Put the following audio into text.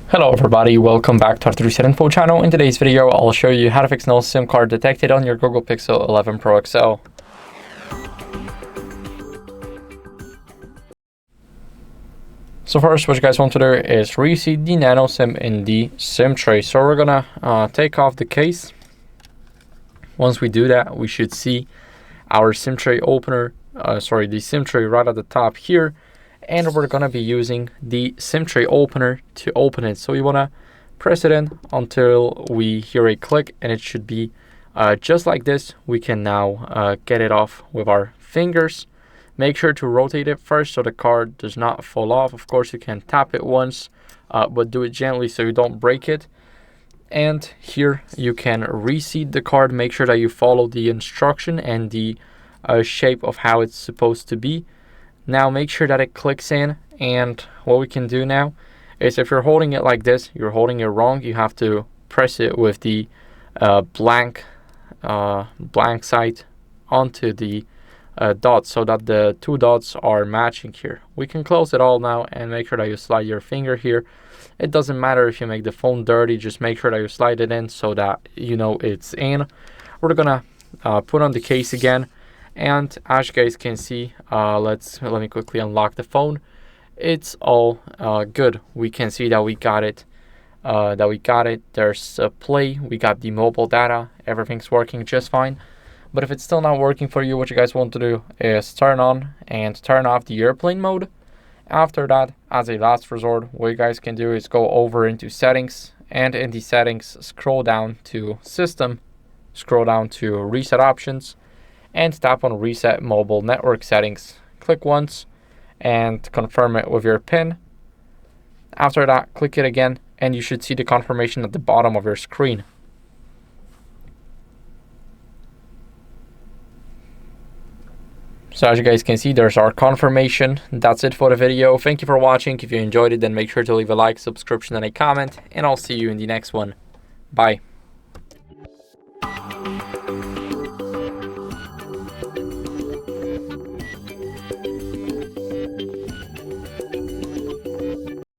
Hello everybody, welcome back to HardReset.Info channel. In today's video, I'll show you how to fix no SIM card detected on your Google Pixel 11 Pro XL. So first, what you guys want to do is reseat the nano SIM in the SIM tray. So we're gonna take off the case. Once we do that, we should see our SIM tray opener, the SIM tray right at the top here. And we're gonna be using the SIM tray opener to open it. So you wanna press it in until we hear a click, and it should be just like this. We can now get it off with our fingers. Make sure to rotate it first so the card does not fall off. Of course, you can tap it once, but do it gently so you don't break it. And here you can reseat the card. Make sure that you follow the instruction and the shape of how it's supposed to be. Now make sure that it clicks in, and what we can do now is, if you're holding it like this, you're holding it wrong. You have to press it with the blank side onto the dots so that the two dots are matching here. We can close it all now and make sure that you slide your finger here. It doesn't matter if you make the phone dirty, just make sure that you slide it in so that you know it's in. We're gonna put on the case again. And as you guys can see, let me quickly unlock the phone. It's all good. We can see that we got it. There's a play. We got the mobile data. Everything's working just fine. But if it's still not working for you, what you guys want to do is turn on and turn off the airplane mode. After that, as a last resort, what you guys can do is go over into settings, and in the settings, scroll down to system, scroll down to reset options, and tap on reset mobile network settings. Click once and confirm it with your PIN. After that, click it again, and you should see the confirmation at the bottom of your screen. So as you guys can see, there's our confirmation. That's it for the video. Thank you for watching. If you enjoyed it, then make sure to leave a like, subscription, and a comment, and I'll see you in the next one. Bye.